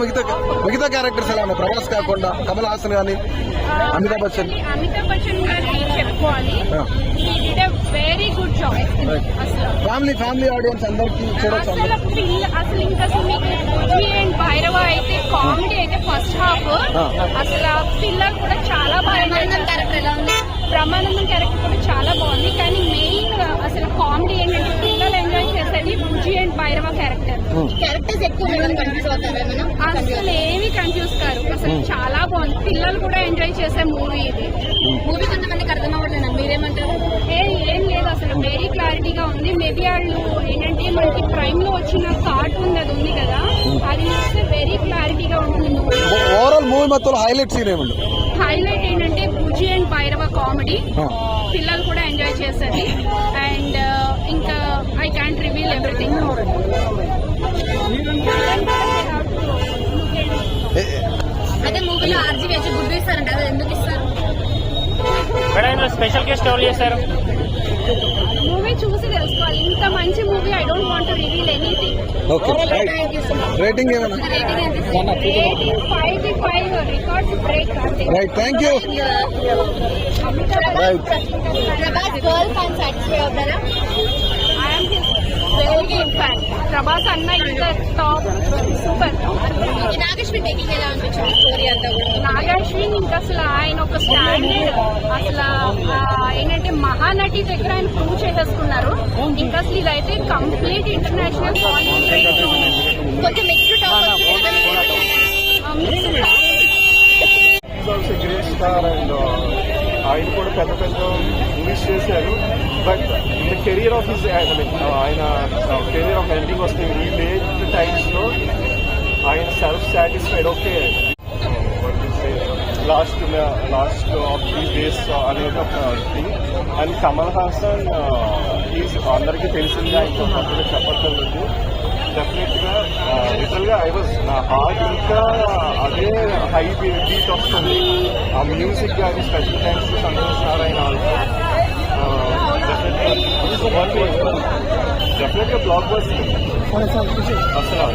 మిగతా క్యారెక్టర్స్ ఎలా ఉన్నాయి? ప్రభాస్ కాకుండా కమల్ హాసన్ కానీ అమితాబ్ బచ్చన్ గారిని చెప్పుకోవాలి. Very good job. Family audience అందరికి చూడొచ్చు. అసలు ఇంకా బుజ్జి అండ్ భైరవ అయితే కామెడీ అయితే ఫస్ట్ హాఫ్ అసలు పిల్లలు కూడా చాలా బాగా క్యారెక్టర్ ఎలా ఉంది. బ్రహ్మానందం క్యారెక్టర్ కూడా చాలా బాగుంది. కానీ మెయిన్ అసలు కామెడీ ఏంటంటే పిల్లలు ఎంజాయ్ చేసేది బుజ్జి అండ్ భైరవ క్యారెక్టర్స్ ఎక్కువ అసలు ఏమి కన్ఫ్యూజ్ కారు. అసలు చాలా బాగుంది. పిల్లలు కూడా ఎంజాయ్ చేసే మూవీ ఇది. మూవీ కొంతమందికి అర్థం అవ్వట్లేదు, మీరేమంటారు? ఏం లేదు, అసలు వెరీ క్లారిటీగా ఉంది. మేబీ వాళ్ళు ఏంటంటే మనకి ప్రైమ్ లో వచ్చిన కార్టూన్ అది ఉంది కదా, అది చూస్తే వెరీ క్లారిటీగా ఉంటుంది. ఓవరాల్ మూవీ మొత్తం హైలైట్ సీన్ ఏముంది? హైలైట్ ఏంటంటే బుజ్జి అండ్ భైరవ కామెడీ పిల్లలు కూడా ఎంజాయ్ చేసేది. అండ్ ఇంకా ఐ క్యాంట్ రివీల్ ఎవ్రీథింగ్. అదే మూవీలో ఆర్జీవి వచ్చి గుడ్ ఇస్తారంట, అది ఎందుకు ఇస్తారు? స్పెషల్ గెస్ట్ ఎవరు చేశారు? మూవీ చూసి తెలుసుకోవాలి. ఇంత మంచి movie I don't want to reveal anything. Rating ఏమన్నా? Rating 5/5 records break. Right, thank you. Right. Prabhas girl fan satisfy అవుతారా? I am his very good fan. Prabhas అన్న ఇంకా టాప్, సూపర్. నాగశ్విన్ టేకింగ్ ఎలా అనిపించింది స్టోరీ అంతా కూడా? నాగశ్విన్ ఇంకా అసలు ఆయన ఒక స్టాండర్డ్, అసలు ఏంటంటే మహానటి దగ్గర ఆయన ప్రూవ్ చేసేసుకున్నారు. ఇంకా అసలు ఇదైతే కంప్లీట్ ఇంటర్నేషనల్ కొంచెం నెక్స్ట్ ఆయన కూడా పెద్ద పెద్ద మూవీస్ చేశారు. But the career of his ఆయన కెరీర్ ఆఫ్ ఎండింగ్ వస్తే ఈ లేట్ టైమ్స్ లో ఆయన self satisfied. Okay, last of these days అనేది ఒక thing. And Kamal Haasan is అందరికీ తెలిసిందే, ఇంకా కొత్తగా చెప్పట్లేదు. డెఫినెట్ గా లిటరల్ గా నా హార్ట్ ఇంకా అదే హై బీట్ వస్తుంది. ఆ మ్యూజిక్ కానీ special thanks Santosh Narayana also. Definite గా బ్లాక్ బస్టర్ అసలు.